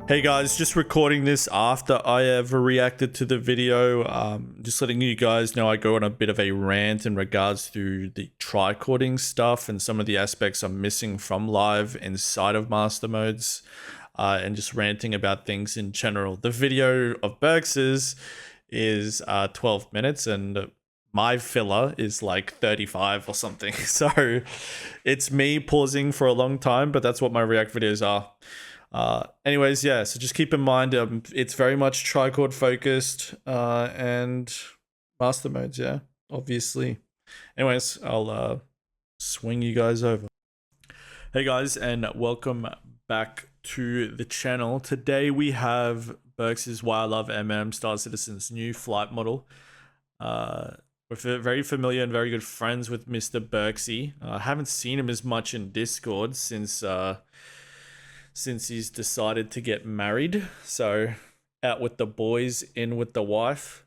Hey guys, just recording this after I have reacted to the video. Just letting you guys know I go on a bit of a rant in regards to the tricording stuff and some of the aspects I'm missing from live inside of master modes, and just ranting about things in general. The video of Berks is 12 minutes and my filler is like 35 or something. So it's me pausing for a long time, but that's what my react videos are. Anyways, yeah, so just keep in mind, it's very much tricord focused, and master modes, yeah, obviously. Anyways, I'll swing you guys over. Hey guys, and welcome back to the channel. Today we have Berks' Why I Love MM Star Citizen's new flight model. We're very familiar and very good friends with Mr. Berksy. I haven't seen him as much in Discord since he's decided to get married. So out with the boys, in with the wife.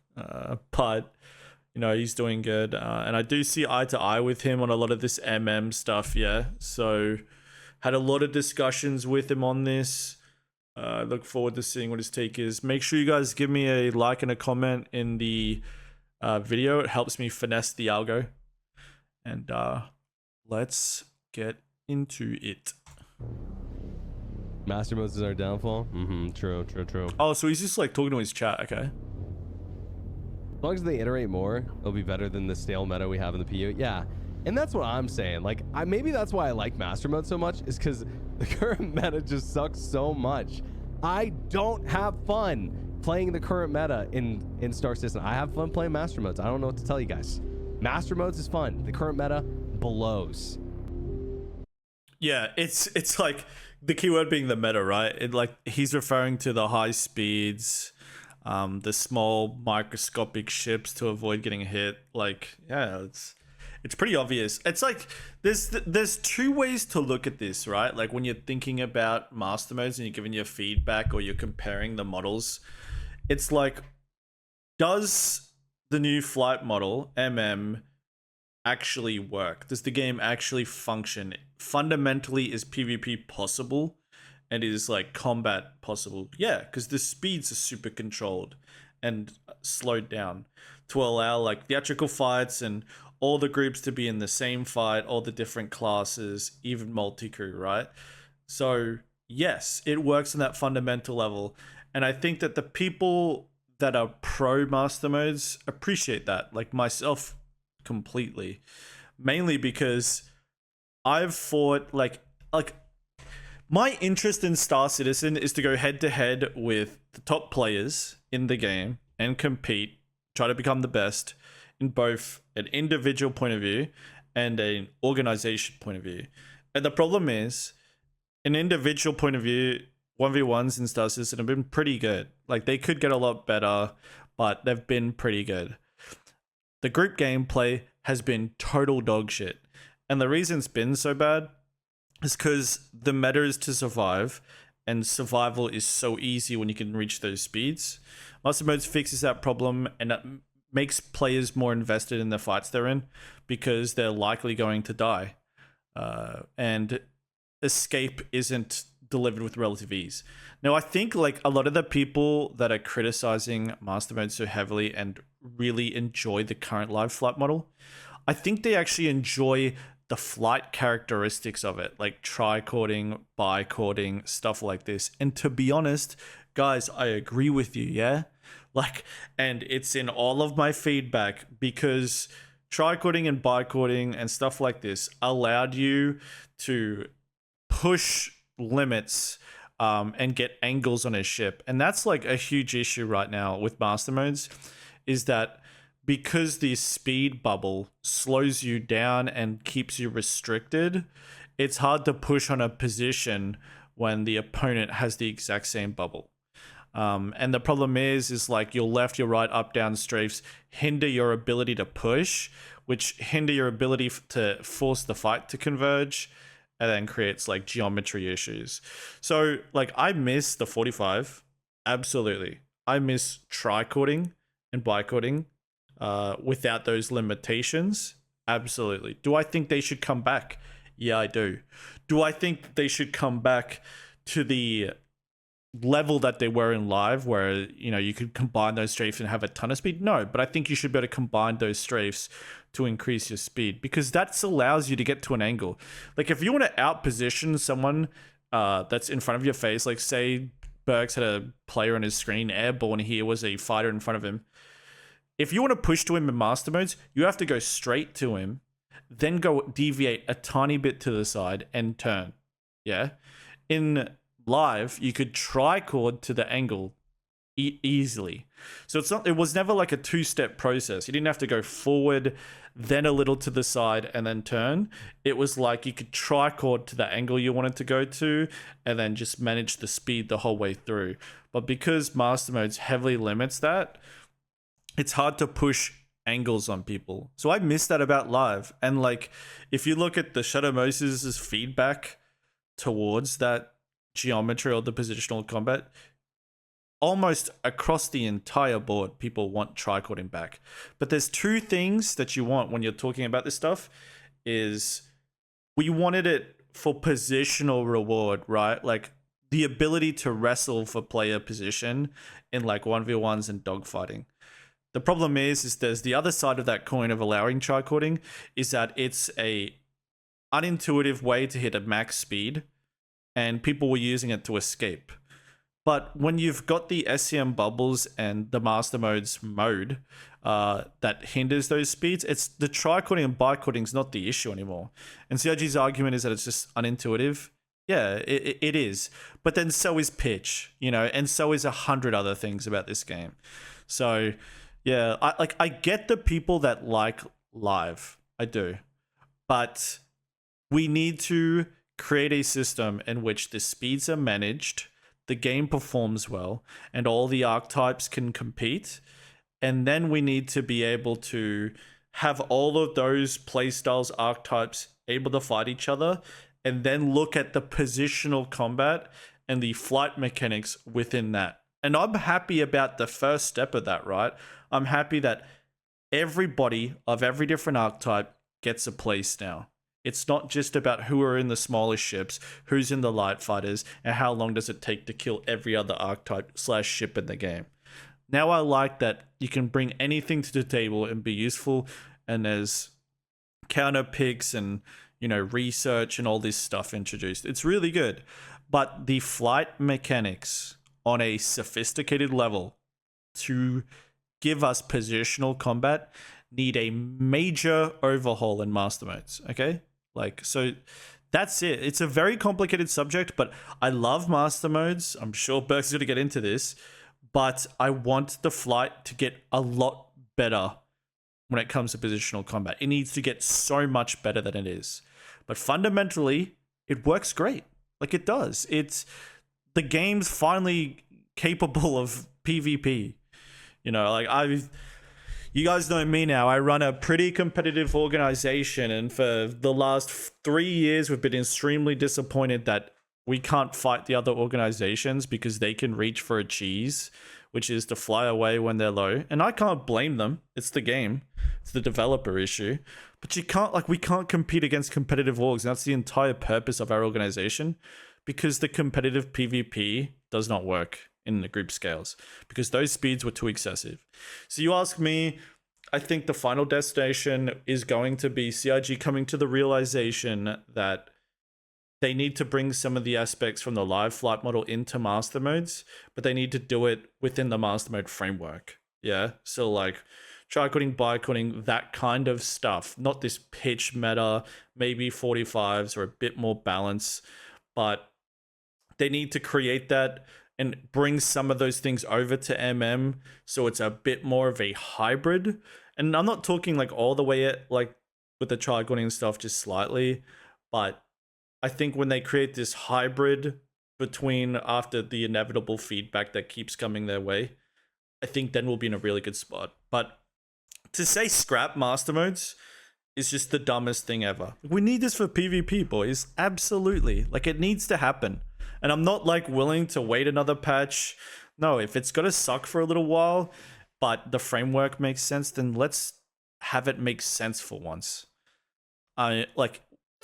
But you know, he's doing good. And I do see eye to eye with him on a lot of this MM stuff, yeah. So had a lot of discussions with him on this. Look forward to seeing what his take is. Make sure you guys give me a like and a comment in the video. It helps me finesse the algo. And let's get into it. Master modes is our downfall? True. Oh, so he's just like talking to his chat, okay. As long as they iterate more, it'll be better than the stale meta we have in the PU. Yeah, and that's what I'm saying. Like, maybe that's why I like master mode so much, is because the current meta just sucks so much. I don't have fun playing the current meta in Star Citizen. I have fun playing master modes. I don't know what to tell you guys. Master modes is fun. The current meta blows. Yeah, it's like the keyword being the meta, right? It, like, he's referring to the high speeds, the small microscopic ships to avoid getting hit. Like, yeah, it's pretty obvious. It's like there's two ways to look at this, right? Like when you're thinking about master modes and you're giving your feedback or you're comparing the models, it's like, does the new flight model MM actually work? Does the game actually function? Fundamentally, is PvP possible? And is like combat possible? Yeah, because the speeds are super controlled and slowed down to allow like theatrical fights and all the groups to be in the same fight, all the different classes, even multi-crew, right? So yes, it works on that fundamental level. And I think that the people that are pro master modes appreciate that, like myself, completely. Mainly because I've fought like my interest in Star Citizen is to go head to head with the top players in the game and compete, try to become the best in both an individual point of view and an organization point of view. And the problem is, an individual point of view, 1v1s in Star Citizen have been pretty good. Like, they could get a lot better, but they've been pretty good. The group gameplay has been total dog shit. And the reason it's been so bad is because the meta is to survive, and survival is so easy when you can reach those speeds. Master Modes fixes that problem, and that makes players more invested in the fights they're in because they're likely going to die. And escape isn't delivered with relative ease. Now, I think like a lot of the people that are criticizing Master Mode so heavily and really enjoy the current live flight model, I think they actually enjoy the flight characteristics of it, like tricording, bicording, stuff like this. And to be honest, guys, I agree with you, yeah? Like, and it's in all of my feedback, because tricording and bicording and stuff like this allowed you to push limits and get angles on a ship. And that's like a huge issue right now with master modes, is that because the speed bubble slows you down and keeps you restricted, it's hard to push on a position when the opponent has the exact same bubble. And the problem is like your left, your right, up, down strafes hinder your ability to push, which hinder your ability to force the fight to converge, and then creates like geometry issues. So like, I miss the 45. Absolutely. I miss tricording and bicording without those limitations. Absolutely. Do I think they should come back? Yeah, I do. Do I think they should come back to the level that they were in live, where you could combine those strafes and have a ton of speed. No, but I think you should be able to combine those strafes to increase your speed, because that allows you to get to an angle. Like if you want to outposition someone that's in front of your face, like say Berks had a player on his screen airborne, here was a fighter in front of him. If you want to push to him in master modes, you have to go straight to him, then go deviate a tiny bit to the side and turn. Yeah. In live, you could tricord to the angle easily. So it was never like a two-step process. You didn't have to go forward, then a little to the side, and then turn. It was like you could tricord to the angle you wanted to go to, and then just manage the speed the whole way through. But because master modes heavily limits that, it's hard to push angles on people. So I miss that about live. And like, if you look at the Shadow Moses' feedback towards that geometry or the positional combat, almost across the entire board, people want tricording back. But there's two things that you want when you're talking about this stuff. Is we wanted it for positional reward, right? Like the ability to wrestle for player position in like 1v1s and dogfighting. The problem is there's the other side of that coin of allowing tricording, is that it's a unintuitive way to hit a max speed, and people were using it to escape. But when you've got the SCM bubbles and the master modes mode that hinders those speeds, it's the tricording and bicording is not the issue anymore. And CIG's argument is that it's just unintuitive. Yeah, it is. But then so is pitch, and so is 100 other things about this game. So yeah, I get the people that like live. I do. But we need to create a system in which the speeds are managed, the game performs well, and all the archetypes can compete. And then we need to be able to have all of those playstyles, archetypes able to fight each other, and then look at the positional combat and the flight mechanics within that. And I'm happy about the first step of that, right? I'm happy that everybody of every different archetype gets a place now. It's not just about who are in the smallest ships, who's in the light fighters, and how long does it take to kill every other archetype / ship in the game. Now I like that you can bring anything to the table and be useful, and there's counter picks and research and all this stuff introduced. It's really good. But the flight mechanics on a sophisticated level to give us positional combat need a major overhaul in master modes. Okay, so that's it. It's a very complicated subject, but I love master modes. I'm sure Berks is going to get into this, but I want the flight to get a lot better when it comes to positional combat. It needs to get so much better than it is. But fundamentally, it works great. It does. The game's finally capable of PvP. You guys know me now. I run a pretty competitive organization, and for the last 3 years, we've been extremely disappointed that we can't fight the other organizations because they can reach for a cheese, which is to fly away when they're low. And I can't blame them. It's the game. It's the developer issue. But we can't compete against competitive orgs. And that's the entire purpose of our organization, because the competitive PvP does not work in the group scales because those speeds were too excessive. So you ask me, I think the final destination is going to be CIG coming to the realization that they need to bring some of the aspects from the live flight model into master modes, but they need to do it within the master mode framework. Yeah. So tricording, bicording, that kind of stuff, not this pitch meta, maybe 45s or a bit more balance, but they need to create that and bring some of those things over to MM so it's a bit more of a hybrid. And I'm not talking all the way with the tricording stuff, just slightly, but I think when they create this hybrid between after the inevitable feedback that keeps coming their way, I think then we'll be in a really good spot. But to say scrap master modes is just the dumbest thing ever. We need this for PvP, boys. Absolutely. It needs to happen. And I'm not willing to wait another patch. No, if it's got to suck for a little while, but the framework makes sense, then let's have it make sense for once.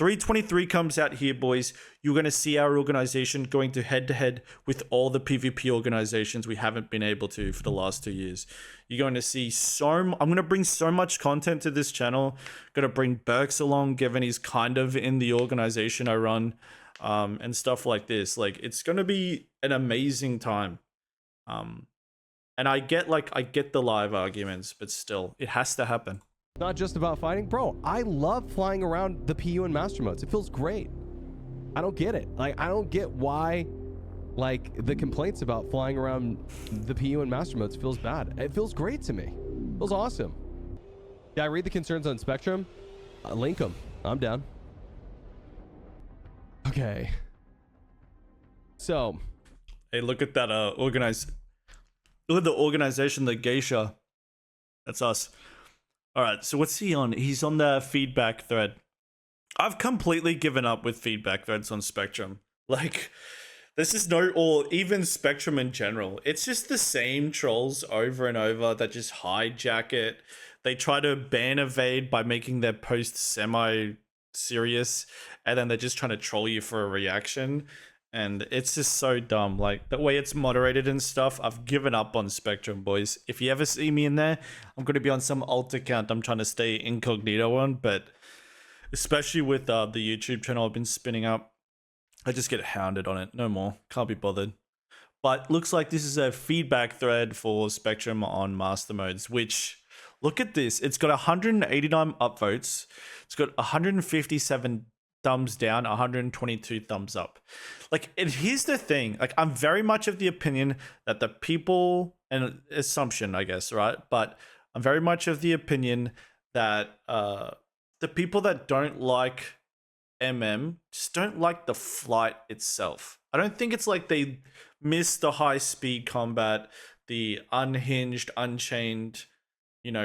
323 comes out here, boys. You're going to see our organization going to head with all the PvP organizations we haven't been able to for the last 2 years. You're going to see I'm going to bring so much content to this channel. Going to bring Berks along, given he's kind of in the organization I run, and stuff like this. Like, it's going to be an amazing time. And I get the live arguments, but still, it has to happen. Not just about fighting. Bro, I love flying around the PU and master modes. It feels great. I don't get it. Like, I don't get why, like, the complaints about flying around the PU and master modes feels bad. It feels great to me. It feels awesome. Yeah, I read the concerns on Spectrum. Link them. I'm down. Okay. So. Hey, look at that look at the organization, the geisha. That's us. All right, so what's he on? He's on the feedback thread. I've completely given up with feedback threads on Spectrum. Like, this is or even Spectrum in general. It's just the same trolls over and over that just hijack it. They try to ban evade by making their post semi-serious, and then they're just trying to troll you for a reaction. And it's just so dumb. Like, the way it's moderated and stuff, I've given up on Spectrum, boys. If you ever see me in there, I'm going to be on some alt account I'm trying to stay incognito on. But especially with the YouTube channel I've been spinning up, I just get hounded on it. No more. Can't be bothered. But looks like this is a feedback thread for Spectrum on master modes, which, look at this. It's got 189 upvotes. It's got 157 thumbs down, 122 thumbs up. Like, and here's the thing, like, I'm very much of the opinion that the people, and assumption, I guess, right? But I'm very much of the opinion that the people that don't like just don't like the flight itself. I don't think it's like they miss the high speed combat, the unhinged, unchained,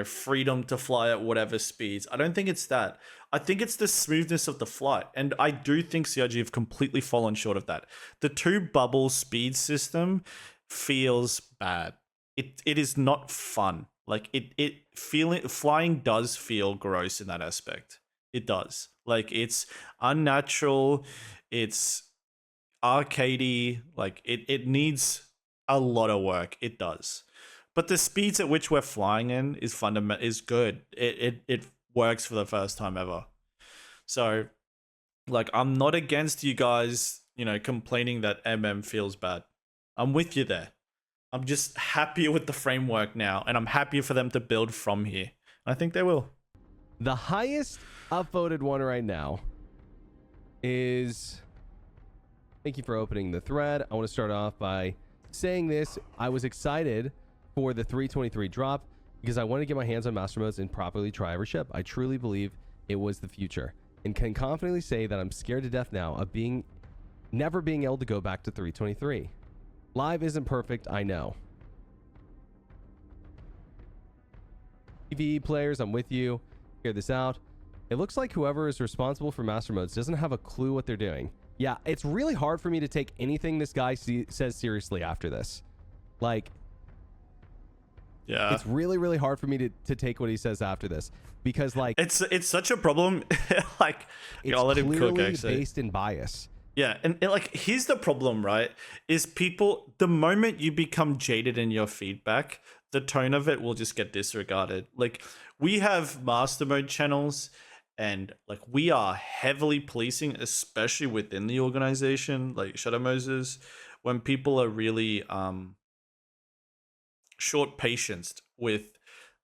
freedom to fly at whatever speeds. I don't think it's that. I think it's the smoothness of the flight. And I do think CRG have completely fallen short of that. The 2 bubble speed system feels bad. It is not fun. Like, flying does feel gross in that aspect. It does. Like, it's unnatural. It's arcadey. Like, it needs a lot of work. It does. But the speeds at which we're flying in is good. It works for the first time ever. So, like, I'm not against you guys, complaining that feels bad. I'm with you there. I'm just happier with the framework now, and I'm happier for them to build from here. I think they will. The highest upvoted one right now is... Thank you for opening the thread. I want to start off by saying this. I was excited for the 323 drop because I want to get my hands on master modes and properly try every ship. I truly believe it was the future and can confidently say that I'm scared to death now of never being able to go back to 323. Live isn't perfect, I know. PvE players, I'm with you. Hear this out. It looks like whoever is responsible for master modes doesn't have a clue what they're doing. Yeah, it's really hard for me to take anything this guy says seriously after this. Like, yeah, it's really, really hard for me to take what he says after this because, like, it's such a problem. Like, it's I'll let him cook, clearly actually. based in bias. Yeah, and like, here's the problem, right? Is people, the moment you become jaded in your feedback, the tone of it will just get disregarded. Like, we have master mode channels, and like, we are heavily policing, especially within the organization, like Shadow Moses, when people are really short patience with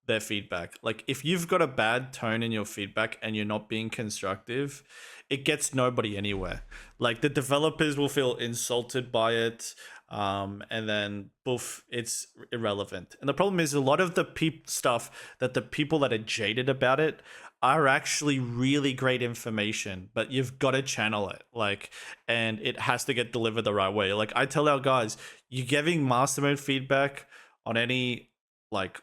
their feedback. Like, if you've got a bad tone in your feedback and you're not being constructive, it gets nobody anywhere. Like, the developers will feel insulted by it, and then poof, it's irrelevant. And the problem is, a lot of the stuff that the people that are jaded about it are actually really great information, but you've got to channel it, like, and it has to get delivered the right way. Like, I tell our guys, you're giving master mode feedback on any, like,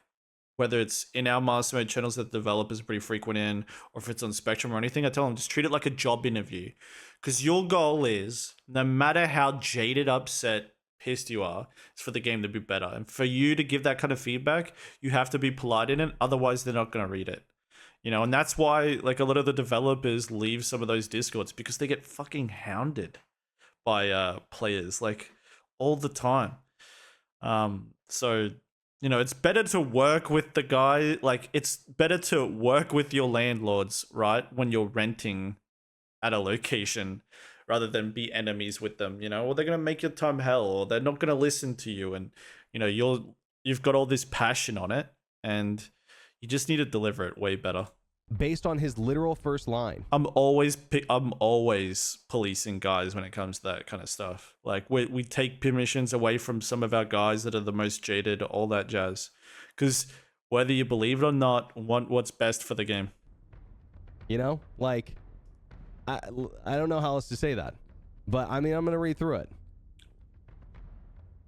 whether it's in our master mode channels that the developers are pretty frequent in, or if it's on Spectrum or anything, I tell them, just treat it like a job interview. Because your goal is, no matter how jaded, upset, pissed you are, it's for the game to be better. And for you to give that kind of feedback, you have to be polite in it, otherwise they're not going to read it. You know, and that's why like a lot of the developers leave some of those discords, because they get fucking hounded by players like all the time. So you know, it's better to work with the guy, like it's better to work with your landlords, right, when you're renting at a location, rather than be enemies with them, you know, or they're going to make your time hell, or they're not going to listen to you, and you know, you've got all this passion on it, and you just need to deliver it way better. Based on his literal first line. I'm always policing guys when it comes to that kind of stuff. Like we take permissions away from some of our guys that are the most jaded, all that jazz, because whether you believe it or not, want what's best for the game. You know, like I don't know how else to say that, but I mean, I'm gonna read through it.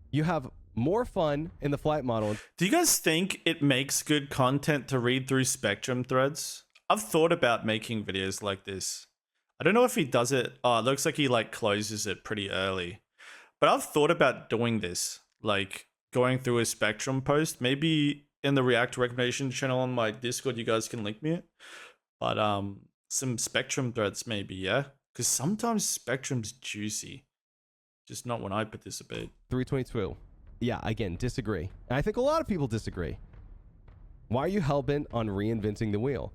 You have more fun in the flight model. Do you guys think it makes good content to read through spectrum threads? I've thought about making videos like this. I don't know if he does it. Oh, it looks like he like closes it pretty early. But I've thought about doing this, like going through a spectrum post. Maybe in the React recommendation channel on my Discord, you guys can link me it. But some spectrum threads maybe, yeah? Because sometimes spectrum's juicy. Just not when I participate. 322. Yeah, again, disagree. And I think a lot of people disagree. Why are you hellbent on reinventing the wheel?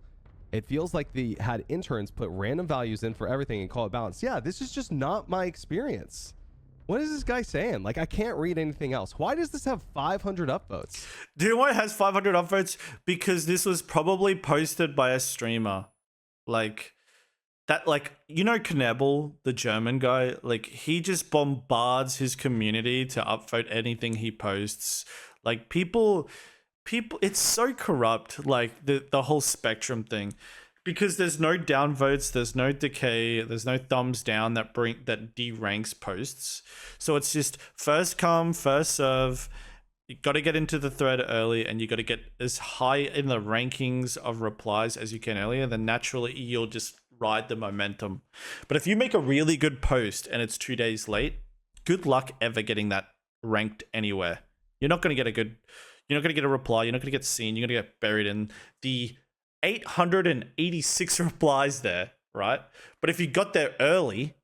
It feels like they had interns put random values in for everything and call it balanced. Yeah, this is just not my experience. What is this guy saying? Like, I can't read anything else. Why does this have 500 upvotes? Do you know why it has 500 upvotes? Because this was probably posted by a streamer. Like, that, like, you know Knebel, the German guy? Like, he just bombards his community to upvote anything he posts. Like, people, it's so corrupt, like the whole spectrum thing, because there's no downvotes, there's no decay, there's no thumbs down that de-ranks posts. So it's just first come, first serve. You got to get into the thread early, and you got to get as high in the rankings of replies as you can earlier. Then naturally you'll just ride the momentum. But if you make a really good post and it's 2 days late, good luck ever getting that ranked anywhere. You're not going to get You're not going to get a reply. You're not going to get seen. You're going to get buried in the 886 replies there, right? But if you got there early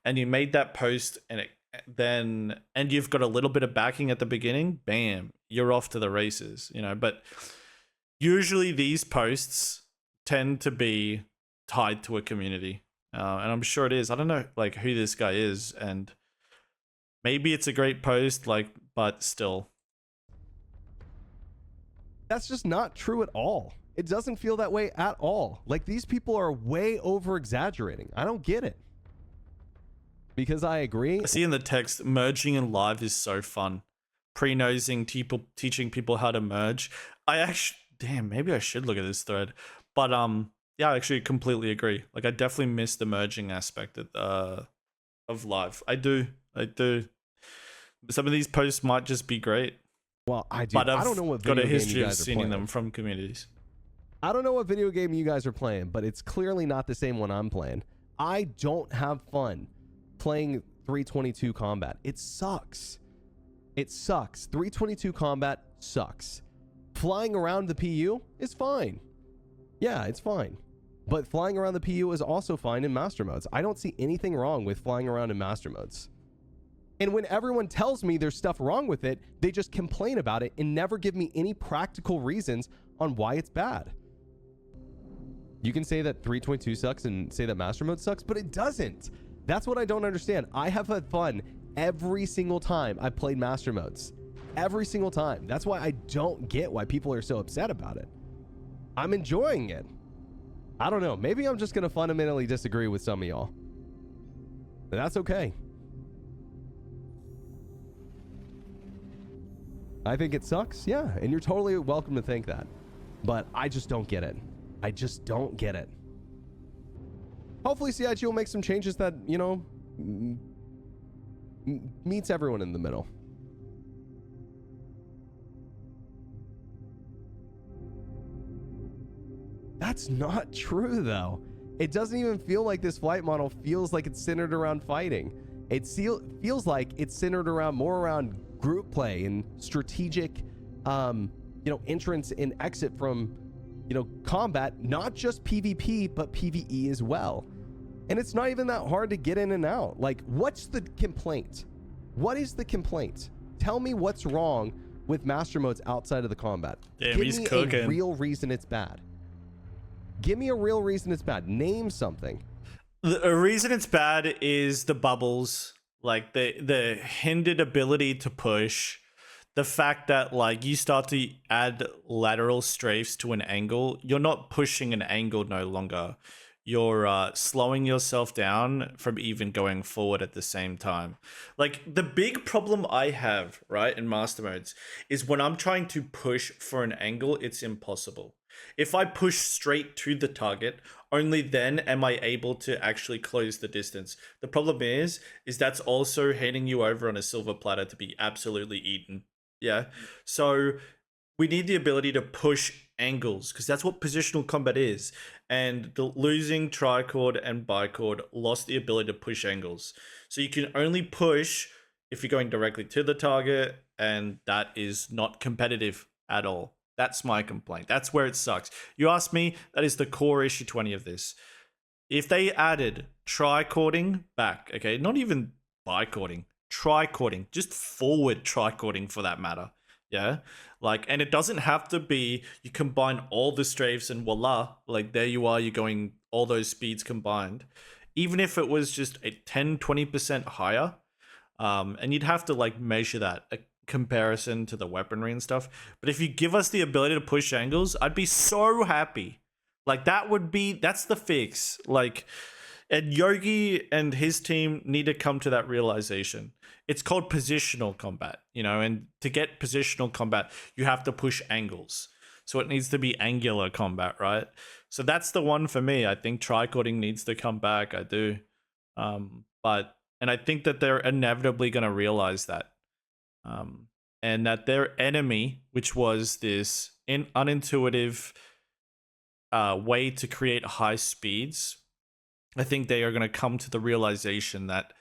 and you made that post and you've got a little bit of backing at the beginning, bam, you're off to the races, you know. But usually these posts tend to be tied to a community, and I'm sure it is. I don't know like who this guy is, and maybe it's a great post, like, but still. That's just not true at all. It doesn't feel that way at all. Like, these people are way over exaggerating. I don't get it. Because I agree. I see in the text, merging in live is so fun. Pre-nosing, teaching people how to merge. Damn, maybe I should look at this thread. But yeah, I actually completely agree. Like, I definitely miss the merging aspect of live. I do. Some of these posts might just be great. Well, I do. But I don't know what got video a game history you of guys are seeing playing. them from communities. I don't know what video game you guys are playing, but it's clearly not the same one I'm playing. I don't have fun playing 322 combat. It sucks. It sucks. 322 combat sucks. Flying around the PU is fine. Yeah, it's fine. But flying around the PU is also fine in master modes. I don't see anything wrong with flying around in master modes. And when everyone tells me there's stuff wrong with it, they just complain about it and never give me any practical reasons on why it's bad. You can say that 322 sucks and say that master mode sucks, but it doesn't. That's what I don't understand. I have had fun every single time I played master modes. Every single time. That's why I don't get why people are so upset about it. I'm enjoying it. I don't know. Maybe I'm just going to fundamentally disagree with some of y'all. But that's okay. I think it sucks, yeah, and you're totally welcome to think that. But I just don't get it. I just don't get it. Hopefully CIG will make some changes that, you know, meets everyone in the middle. That's not true, though. It doesn't even feel like this flight model feels like it's centered around fighting. It feels like it's centered around more around group play and strategic, you know, entrance and exit from you know, combat, not just PvP, but PvE as well. And it's not even that hard to get in and out. Like, what's the complaint? What is the complaint? Tell me what's wrong with master modes outside of the combat. Damn, Give he's me cooking. a real reason it's bad. Give me a real reason it's bad. Name something. The reason it's bad is the bubbles, like the hindered ability to push. The fact that like you start to add lateral strafes to an angle, you're not pushing an angle no longer. You're slowing yourself down from even going forward at the same time. Like the big problem I have, right, in master modes is when I'm trying to push for an angle, it's impossible. If I push straight to the target, only then am I able to actually close the distance. The problem is that's also handing you over on a silver platter to be absolutely eaten. Yeah. So we need the ability to push angles because that's what positional combat is. And the losing tricord and bicord lost the ability to push angles. So you can only push if you're going directly to the target, and that is not competitive at all. That's my complaint. That's where it sucks. You ask me, that is the core issue 20 of this. If they added tricording back, okay, not even bicording, tricording, just forward tricording for that matter. Yeah, like, and it doesn't have to be you combine all the strafes and voila, like there you are, you're going all those speeds combined. Even if it was just a 10-20% higher, and you'd have to like measure that a comparison to the weaponry and stuff. But if you give us the ability to push angles, I'd be so happy. Like that's the fix. Like, and Yogi and his team need to come to that realization. It's called positional combat, you know, and to get positional combat, you have to push angles. So it needs to be angular combat, right? So that's the one for me. I think tricording needs to come back. I do. And I think that they're inevitably going to realize that. And that their enemy, which was this unintuitive way to create high speeds, I think they are going to come to the realization that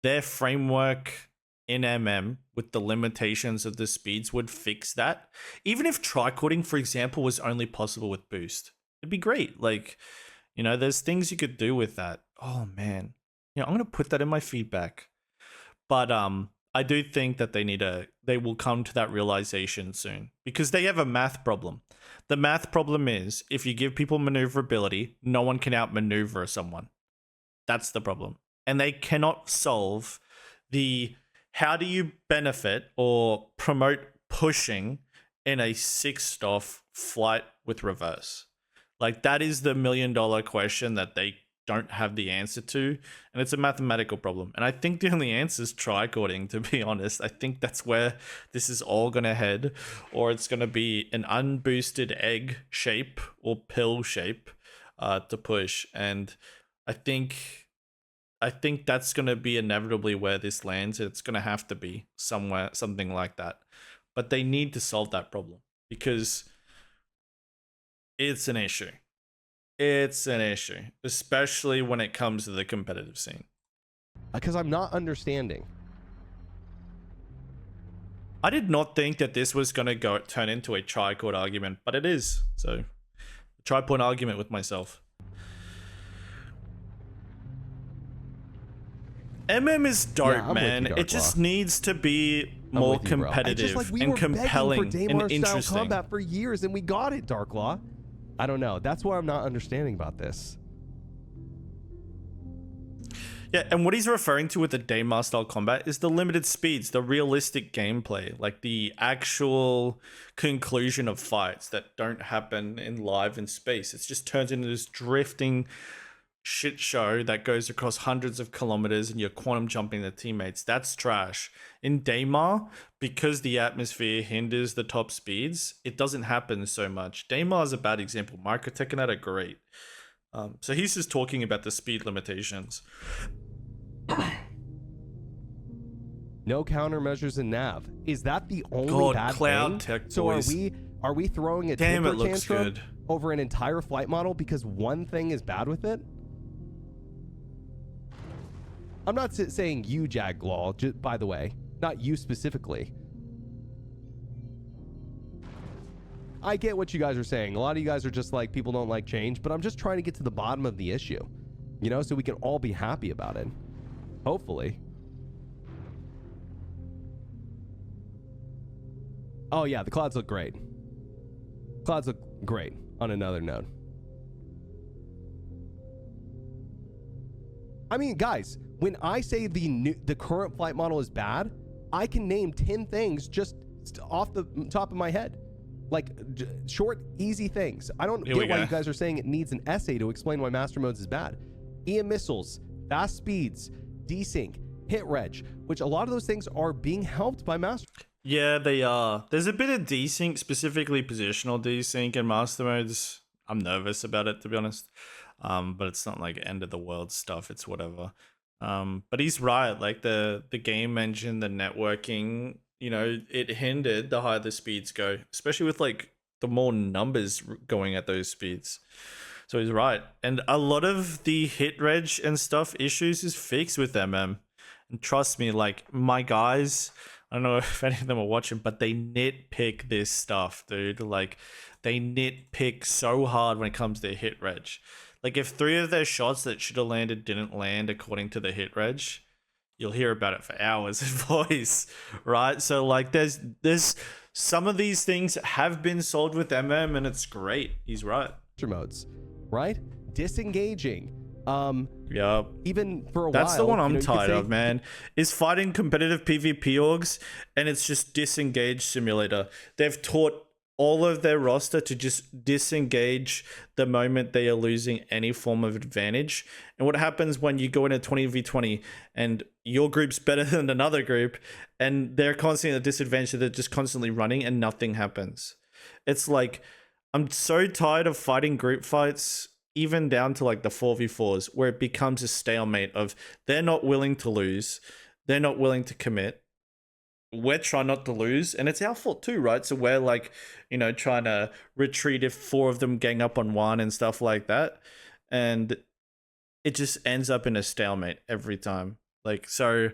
their framework in MM with the limitations of the speeds would fix that. Even if tricording, for example, was only possible with boost, it'd be great. Like, you know, there's things you could do with that. Oh man, you know, I'm going to put that in my feedback. But I do think that they will come to that realization soon because they have a math problem. The math problem is if you give people maneuverability, no one can outmaneuver someone. That's the problem. And they cannot solve the how do you benefit or promote pushing in a 6-off flight with reverse? Like that is the $1 million question that they don't have the answer to, and it's a mathematical problem. And I think the only answer is tricording, to be honest. I think that's where this is all gonna head, or it's gonna be an unboosted egg shape or pill shape to push. And I think that's gonna be inevitably where this lands. It's gonna have to be somewhere, something like that. But they need to solve that problem because it's an issue. It's an issue, especially when it comes to the competitive scene. Because I'm not understanding. I did not think that this was going to turn into a tricord argument, but it is. So, tri-point argument with myself. MM is dope, man. It just needs to be more competitive and compelling and interesting. Combat for years, and we got it, Darklaw. I don't know. That's what I'm not understanding about this. Yeah, and what he's referring to with the Daymar style combat is the limited speeds, the realistic gameplay, like the actual conclusion of fights that don't happen in live in space. It just turns into this drifting shit show that goes across hundreds of kilometers and you're quantum jumping the teammates. That's trash. In Daymar, because the atmosphere hinders the top speeds, it doesn't happen so much. Daymar is a bad example. Microtech and that are great. So he's just talking about the speed limitations. No countermeasures in nav. Is that the only bad cloud thing? tech So boys. are we throwing a temper tantrum over an entire flight model because one thing is bad with it? I'm not saying you, Jaglaw, by the way. Not you specifically. I get what you guys are saying. A lot of you guys are just like, people don't like change, but I'm just trying to get to the bottom of the issue, you know, so we can all be happy about it. Hopefully. Oh yeah, the clouds look great. Clouds look great on another note. I mean, guys, when I say the current flight model is bad, I can name 10 things just off the top of my head. Like short, easy things. I don't get why you guys are saying it needs an essay to explain why Master Modes is bad. EM missiles, fast speeds, desync, hit reg, which a lot of those things are being helped by Master. Yeah, they are. There's a bit of desync, specifically positional desync in Master Modes. I'm nervous about it, to be honest. But it's not like end of the world stuff. It's whatever. But he's right. Like the game engine, the networking, you know, it hindered the higher the speeds go, especially with like the more numbers going at those speeds. So he's right. And a lot of the hit reg and stuff issues is fixed with MM. And trust me, like my guys, I don't know if any of them are watching, but they nitpick this stuff, dude. Like they nitpick so hard when it comes to hit reg. Like if 3 of their shots that should have landed didn't land according to the hit reg, you'll hear about it for hours in voice, right? So like there's some of these things have been solved with MM and it's great. He's right. Modes, right? Disengaging. Yeah. Even for a while. That's the one I'm tired of, man. Is fighting competitive PvP orgs and it's just disengage simulator. They've taught all of their roster to just disengage the moment they are losing any form of advantage. And what happens when you go in a 20v20 and your group's better than another group and they're constantly at a disadvantage, they're just constantly running and nothing happens. It's like, I'm so tired of fighting group fights, even down to like the 4v4s, where it becomes a stalemate of they're not willing to lose, they're not willing to commit. We're trying not to lose, and it's our fault too, right? So we're like, you know, trying to retreat if 4 of them gang up on 1 and stuff like that. And it just ends up in a stalemate every time. Like, so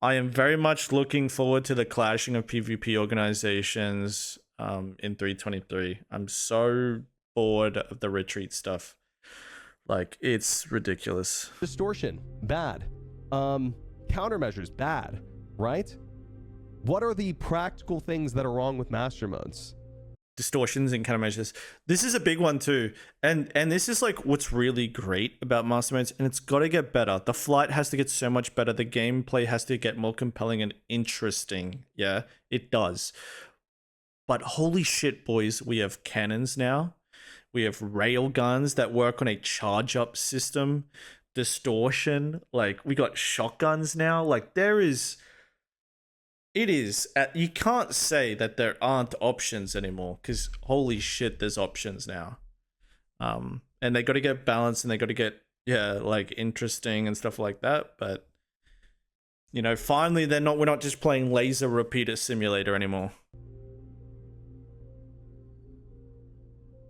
I am very much looking forward to the clashing of PvP organizations in 323. I'm so bored of the retreat stuff. Like, it's ridiculous. Distortion, bad. Countermeasures, bad, right? What are the practical things that are wrong with Master Modes? Distortions and countermeasures. This is a big one too. And this is like what's really great about Master Modes, and it's got to get better. The flight has to get so much better. The gameplay has to get more compelling and interesting. Yeah, it does. But holy shit, boys, we have cannons now. We have rail guns that work on a charge up system. Distortion. Like, we got shotguns now. Like, you can't say that there aren't options anymore, because holy shit, there's options now. And they got to get balanced and they got to get, like interesting and stuff like that. But, you know, finally we're not just playing laser repeater simulator anymore.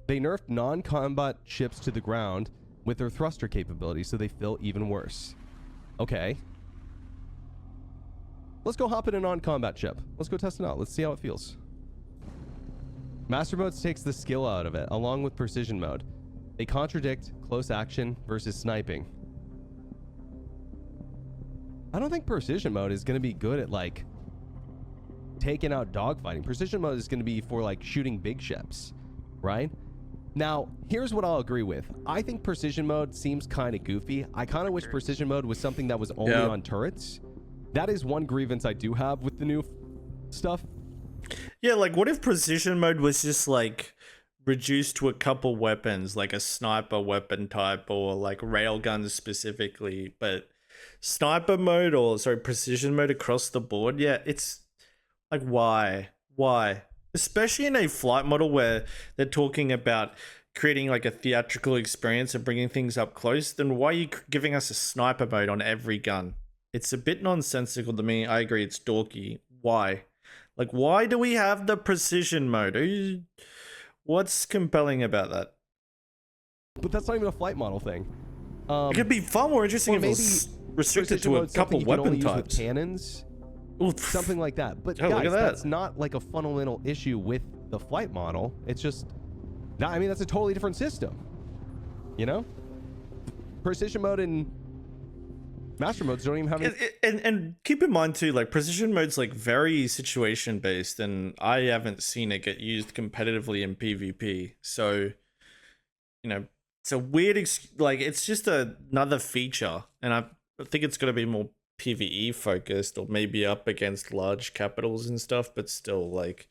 They nerfed non-combat ships to the ground with their thruster capability, so they feel even worse. Okay. Let's go hop in a non-combat ship. Let's go test it out. Let's see how it feels. Master Modes takes the skill out of it, along with Precision Mode. They contradict close action versus sniping. I don't think Precision Mode is going to be good at, like, taking out dogfighting. Precision Mode is going to be for, like, shooting big ships, right? Now, here's what I'll agree with. I think Precision Mode seems kind of goofy. I kind of wish Precision Mode was something that was only on turrets. That is one grievance I do have with the new stuff. Yeah, like what if Precision Mode was just like reduced to a couple weapons, like a sniper weapon type or like railguns specifically, but sniper mode or Precision Mode across the board? Yeah, it's like, why? Especially in a flight model where they're talking about creating like a theatrical experience and bringing things up close, then why are you giving us a sniper mode on every gun? It's a bit nonsensical to me. I agree, it's dorky. Why? Like, why do we have the Precision Mode? What's compelling about that? But that's not even a flight model thing. It could be far more interesting if it was restricted to a couple weapon types. With cannons, Oof. something like that. But oh, guys, that's not like a fundamental issue with the flight model. It's just, I mean, that's a totally different system, you know? Precision mode and master modes don't even have any... and keep in mind too, like precision mode's like very situation based, and I haven't seen it get used competitively in PvP. So, you know, it's a weird like it's just another feature, and I think it's going to be more PvE focused, or maybe up against large capitals and stuff, but still, like,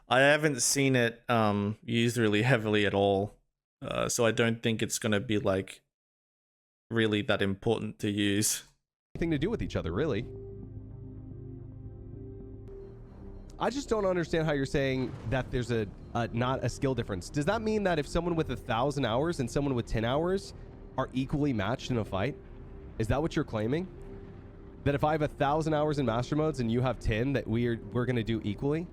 I haven't seen it used really heavily at all. So I don't think it's going to be like really that important to use. Anything to do with each other, really. I just don't understand how you're saying that there's not a skill difference. Does that mean that if someone with 1,000 hours and someone with 10 hours are equally matched in a fight? Is that what you're claiming? That if I have 1,000 hours in master modes and you have 10, that we're going to do equally?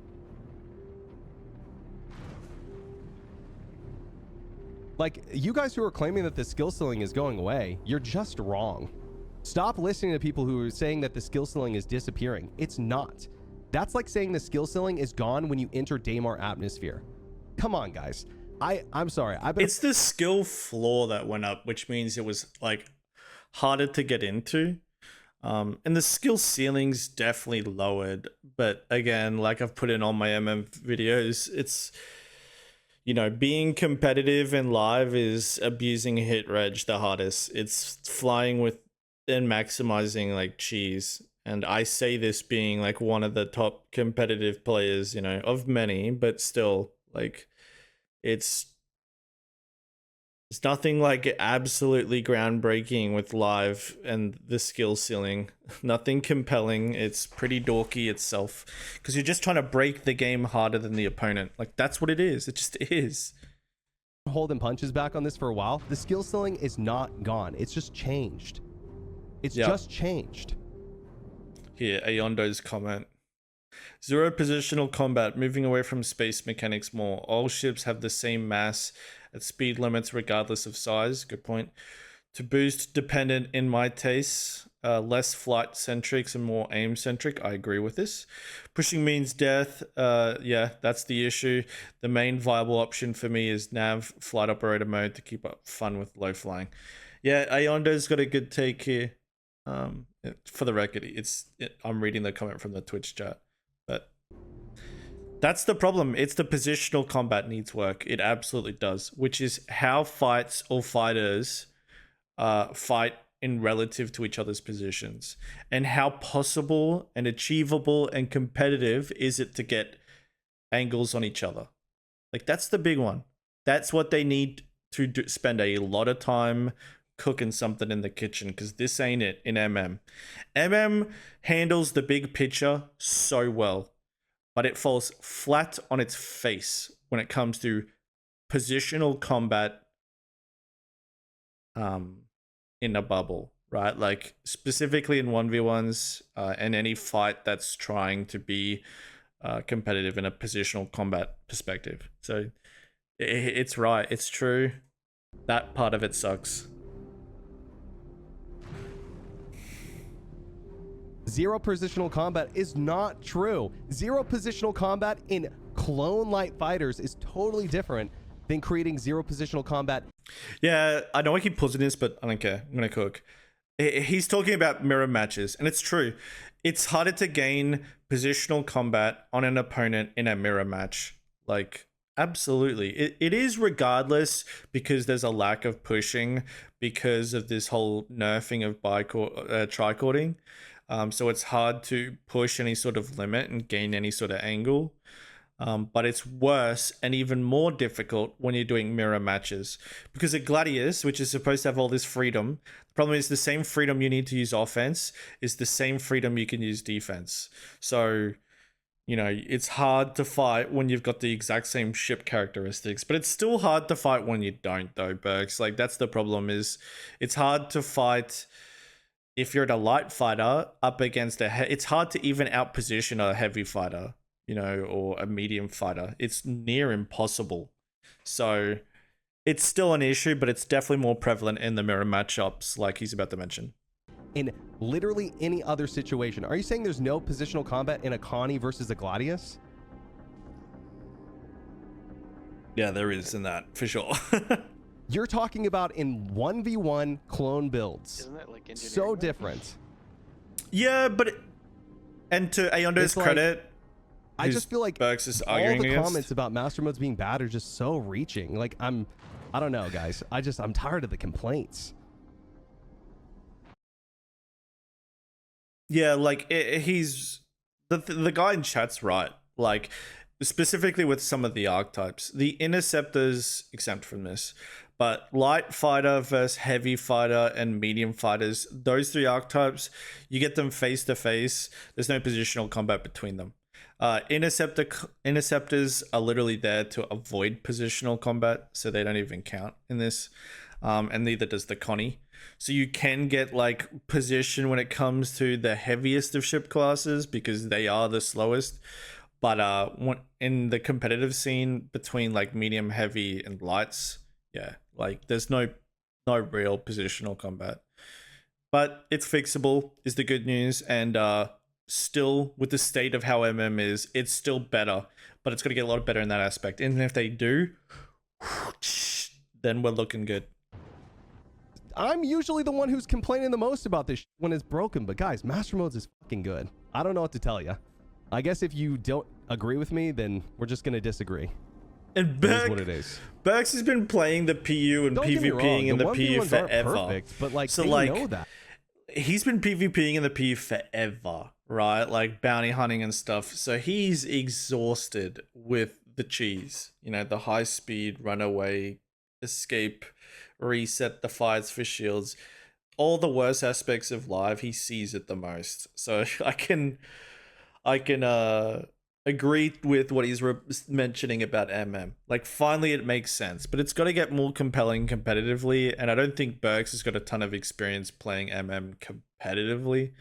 Like, you guys who are claiming that the skill ceiling is going away, you're just wrong. Stop listening to people who are saying that the skill ceiling is disappearing. It's not. That's like saying the skill ceiling is gone when you enter Daymar atmosphere. Come on, guys. I'm sorry. It's the skill floor that went up, which means it was like harder to get into. And the skill ceiling's definitely lowered. But again, like I've put in all my MM videos, it's, you know, being competitive and live is abusing hit reg the hardest. It's flying with and maximizing like cheese. And I say this being like one of the top competitive players, you know, of many, but still, like, it's nothing like absolutely groundbreaking with live and the skill ceiling. Nothing compelling. It's pretty dorky itself because you're just trying to break the game harder than the opponent. Like, that's what it is. It just is. Holding punches back on this for a while. The skill ceiling is not gone. It's just changed. It's just changed. Here, Ayondo's comment. Zero positional combat, moving away from space mechanics more. All ships have the same mass at speed limits regardless of size. Good point. To boost dependent in my taste. Less flight centric and more aim centric. I agree with this. Pushing means death. Yeah, that's the issue. The main viable option for me is nav flight operator mode to keep up fun with low flying. Yeah, Ayondo's got a good take here. For the record, I'm reading the comment from the Twitch chat, but that's the problem. It's the positional combat needs work. It absolutely does, which is how fights or fighters fight in relative to each other's positions, and how possible and achievable and competitive is it to get angles on each other. Like, that's the big one. That's what they need to spend a lot of time cooking something in the kitchen, because this ain't it in MM. MM handles the big picture so well, but it falls flat on its face when it comes to positional combat in a bubble, right? Like, specifically in 1v1s and any fight that's trying to be competitive in a positional combat perspective. So it's right, it's true. That part of it sucks. Zero positional combat is not true. Zero positional combat in clone light fighters is totally different than creating zero positional combat. Yeah, I know I keep pausing this, but I don't care. I'm gonna cook. He's talking about mirror matches, and it's true. It's harder to gain positional combat on an opponent in a mirror match. Like, absolutely. It is, regardless, because there's a lack of pushing because of this whole nerfing of tricording. So it's hard to push any sort of limit and gain any sort of angle. But it's worse and even more difficult when you're doing mirror matches, because a Gladius, which is supposed to have all this freedom, the problem is the same freedom you need to use offense is the same freedom you can use defense. So, you know, it's hard to fight when you've got the exact same ship characteristics, but it's still hard to fight when you don't, though, Berks. Like, that's the problem, is it's hard to fight if you're a light fighter up against it's hard to even outposition a heavy fighter, you know, or a medium fighter. It's near impossible. So it's still an issue, but it's definitely more prevalent in the mirror matchups like he's about to mention. In literally any other situation. Are you saying there's no positional combat in a Connie versus a Gladius? Yeah, there is in that for sure. You're talking about in 1v1 clone builds. Isn't that like engineering? So different. Yeah, but and to Aondo's Like, credit, I just feel like Berks is all arguing the against. comments about master modes being bad are just so reaching. Like I don't know, guys. I'm tired of the complaints. Yeah, like he's the guy in chat's right. Like specifically with some of the archetypes, the interceptors exempt from this, but light fighter versus heavy fighter and medium fighters, those three archetypes, you get them face to face. There's no positional combat between them. Interceptors are literally there to avoid positional combat, so they don't even count in this, and neither does the Connie. So you can get like position when it comes to the heaviest of ship classes because they are the slowest. But in the competitive scene between like medium, heavy, and lights, yeah, like there's no real positional combat. But it's fixable is the good news, and still with the state of how MM is, it's still better, but it's going to get a lot better in that aspect. And if they do, then we're looking good. I'm usually the one who's complaining the most about this when it's broken, but guys, Master Modes is fucking good. I don't know what to tell you. I guess if you don't agree with me, then we're just going to disagree. And Berks, what it is. Berks has been playing the PU and PvPing in the PU forever. Perfect, but like, so they like, know that. He's been PvPing in the PU forever, right? Like bounty hunting and stuff. So he's exhausted with the cheese. You know, the high speed, runaway, escape, reset the fights for shields. All the worst aspects of live, he sees it the most. So I can agree with what he's mentioning about MM. Like finally it makes sense, but it's got to get more compelling competitively, and I don't think Berks has got a ton of experience playing MM competitively,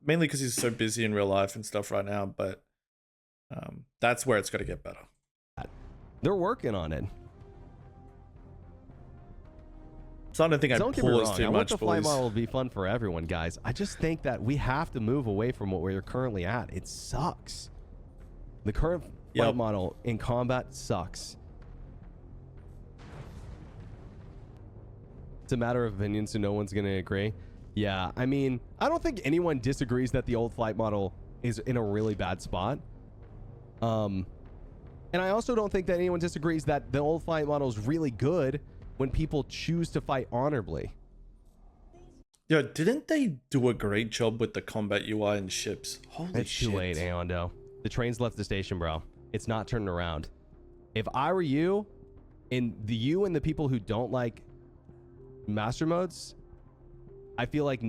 mainly because he's so busy in real life and stuff right now, but that's where it's got to get better. They're working on it. So I don't think I'd pause too I much, want the flight boys. model to be fun for everyone, guys. I just think that we have to move away from what we're currently at. It sucks. The current flight model in combat sucks. It's a matter of opinion, so no one's going to agree. Yeah, I mean, I don't think anyone disagrees that the old flight model is in a really bad spot. And I also don't think that anyone disagrees that the old flight model is really good when people choose to fight honorably. Yo, didn't they do a great job with the combat UI and ships? Holy shit. It's too late, Aondo. The train's left the station, bro. It's not turning around. If I were you, and the people who don't like master modes, I feel like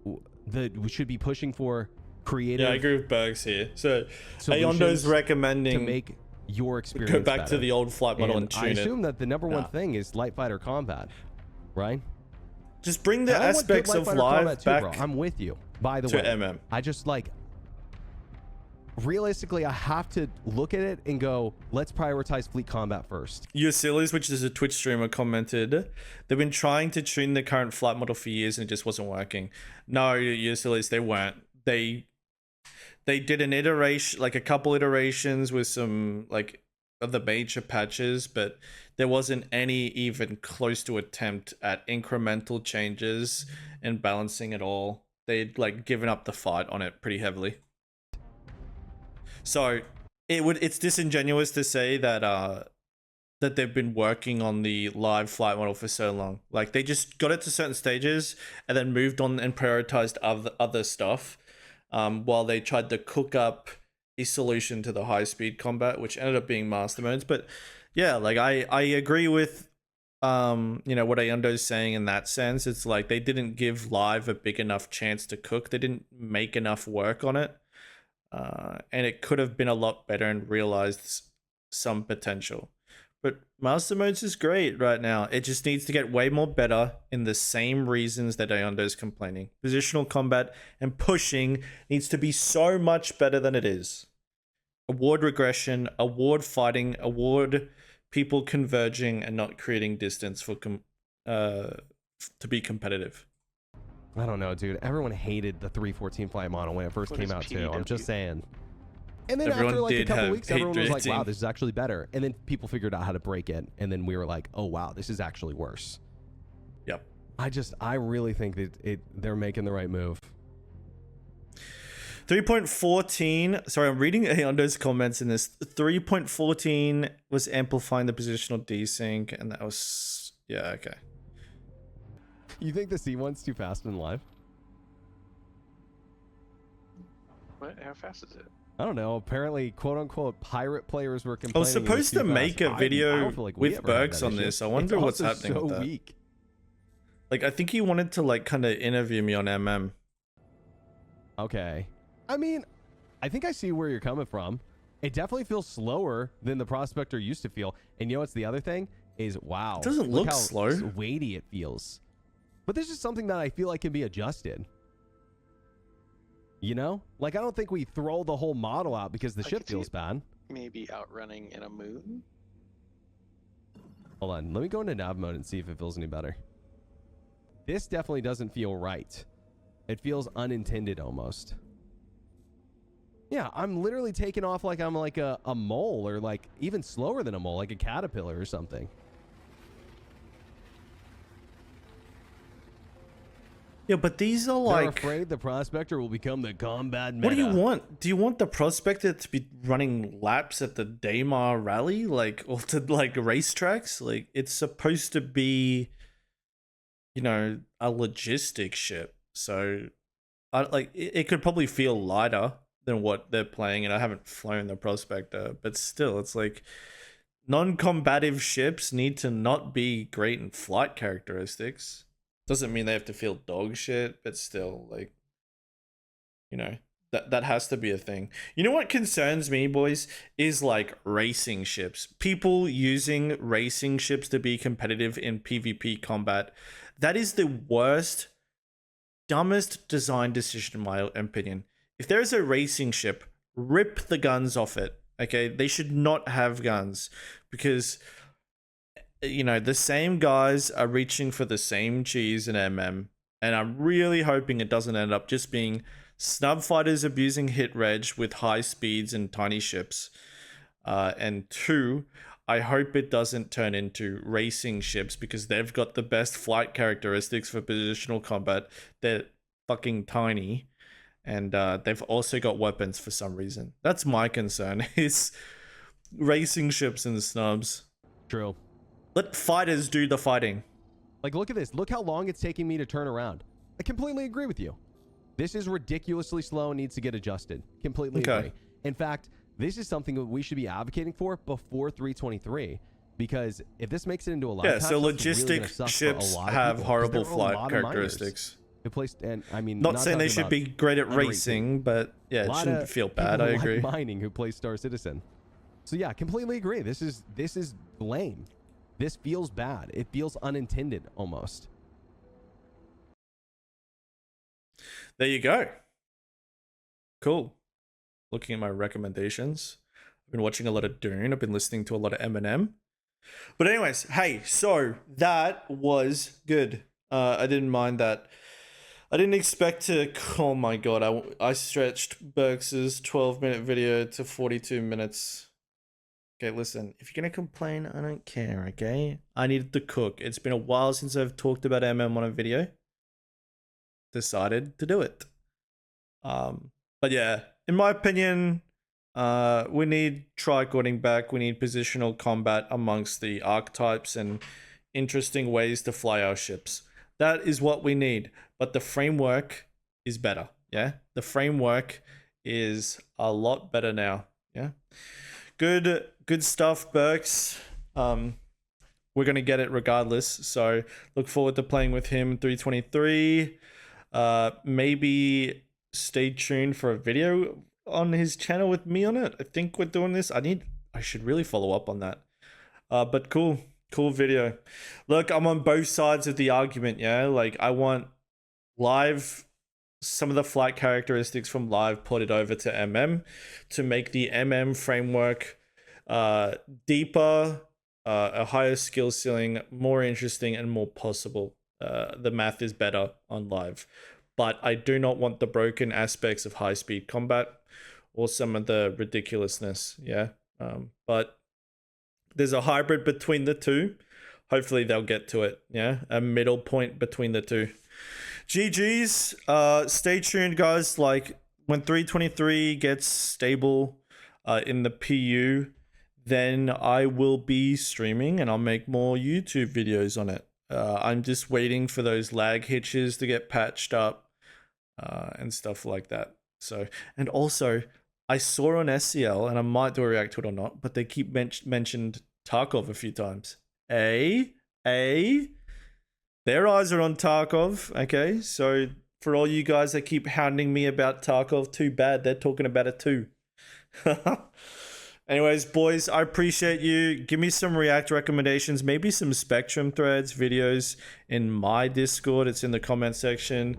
we should be pushing for creative. Yeah, I agree with Bergs here. So Aondo's recommending to make your experience go back better. to the old flight model and tune I it. assume that the number one thing is light fighter combat, right? Just bring the I want good aspects light of fighter live combat too, back bro. I'm with you. By the to way, MM. I just like realistically, I have to look at it and go, let's prioritize fleet combat first. Usilis, which is a Twitch streamer, commented, they've been trying to tune the current flight model for years and it just wasn't working. No, Usilis, they weren't. They did an iteration, like a couple iterations with some like of the major patches, but there wasn't any even close to attempt at incremental changes and balancing it all. They'd like given up the fight on it pretty heavily. So it's disingenuous to say that that they've been working on the live flight model for so long. Like they just got it to certain stages and then moved on and prioritized other stuff, while they tried to cook up a solution to the high speed combat, which ended up being master modes. But yeah, like I agree with you know what Aondo's saying in that sense. It's like they didn't give live a big enough chance to cook. They didn't make enough work on it. And it could have been a lot better and realized some potential. But Master Modes is great right now. It just needs to get way more better in the same reasons that Aondo's complaining. Positional combat and pushing needs to be so much better than it is. Award regression, award fighting, award people converging and not creating distance for to be competitive. I don't know, dude. Everyone hated the 314 flight model when it first came out too. I'm just saying. And then Everyone after like a did couple have weeks, everyone was like, rating. wow, this is actually better. And then people figured out how to break it. And then we were like, oh, wow, this is actually worse. Yep. I really think that they're making the right move. 3.14. Sorry, I'm reading Ayando's comments in this. 3.14 was amplifying the positional desync, and that was okay. You think the C1's too fast in live? What? How fast is it? I don't know. Apparently, quote unquote, pirate players were I complaining. was supposed to make a video with Berks on this. I wonder what's happening with that. Weak. Like, I think he wanted to like kind of interview me on MM. Okay. I mean, I think I see where you're coming from. It definitely feels slower than the Prospector used to feel. And you know what's the other thing? Is wow. It doesn't look how slow. Weighty it feels. But this is something that I feel like can be adjusted. You know? Like, I don't think we throw the whole model out because the ship feels bad. Maybe outrunning in a moon? Hold on. Let me go into nav mode and see if it feels any better. This definitely doesn't feel right. It feels unintended almost. Yeah, I'm literally taking off like I'm like a mole, or like even slower than a mole, like a caterpillar or something. Yeah, but these are They're like... afraid the Prospector will become the combat meta. What do you want? Do you want the Prospector to be running laps at the Daymar rally? Like, or to like racetracks? Like, it's supposed to be, you know, a logistic ship. So, it could probably feel lighter than what they're playing, and I haven't flown the Prospector, but still, it's like non-combative ships need to not be great in flight characteristics. Doesn't mean they have to feel dog shit, but still, like, you know, that has to be a thing. You know what concerns me, boys, is like racing ships. People using racing ships to be competitive in PvP combat. That is the worst, dumbest design decision in my opinion. If there is a racing ship, rip the guns off it. Okay, they should not have guns, because, you know, the same guys are reaching for the same cheese in MM, and I'm really hoping it doesn't end up just being snub fighters abusing hit reg with high speeds and tiny ships. And two, I hope it doesn't turn into racing ships, because they've got the best flight characteristics for positional combat. They're fucking tiny. And they've also got weapons for some reason. That's my concern, is racing ships and snubs. True. Let fighters do the fighting. Like, look at this. Look how long it's taking me to turn around. I completely agree with you. This is ridiculously slow and needs to get adjusted. Completely agree. In fact, this is something that we should be advocating for before 323. Because if this makes it into a live patch, so that's logistic really gonna suck for ships a lot of have people, horrible 'cause there are a flight lot of miners characteristics. who placed, and I mean, Not saying they talking should about be great at underrated. racing, but yeah, it shouldn't feel bad. I agree. Like mining who plays Star Citizen. So yeah, completely agree. This is lame. This feels bad. It feels unintended almost. There you go. Cool. Looking at my recommendations, I've been watching a lot of Dune. I've been listening to a lot of Eminem. But anyways, hey, so that was good. I didn't mind that. I didn't expect to. Oh my god, I stretched Berks's 12-minute video to 42 minutes. Okay, listen, if you're gonna complain, I don't care, okay? I needed to cook. It's been a while since I've talked about MM on a video. Decided to do it. But yeah, in my opinion, we need Tricording back. We need positional combat amongst the archetypes and interesting ways to fly our ships. That is what we need. But the framework is better. Yeah, the framework is a lot better now. Yeah, good stuff, Berks. We're gonna get it regardless. So look forward to playing with him 323. Maybe stay tuned for a video on his channel with me on it. I think we're doing this. I should really follow up on that. But cool video. Look, I'm on both sides of the argument. Yeah, like I want live, some of the flight characteristics from live ported over to MM to make the MM framework deeper, a higher skill ceiling, more interesting and more possible. The math is better on live, but I do not want the broken aspects of high speed combat or some of the ridiculousness. Yeah. But there's a hybrid between the two. Hopefully they'll get to it. Yeah. A middle point between the two. GG's. Stay tuned, guys. Like when 323 gets stable in the PU, then I will be streaming and I'll make more YouTube videos on it. I'm just waiting for those lag hitches to get patched up and stuff like that. So, and also I saw on SCL, and I might do a react to it or not, but they keep mentioned Tarkov a few times. Their eyes are on Tarkov, okay? So for all you guys that keep hounding me about Tarkov, too bad. They're talking about it too. Anyways, boys, I appreciate you. Give me some React recommendations, maybe some Spectrum threads, videos in my Discord. It's in the comment section.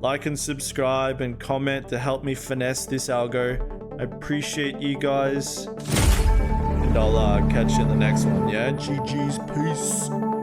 Like and subscribe and comment to help me finesse this algo. I appreciate you guys. And I'll catch you in the next one, yeah? GG's, peace.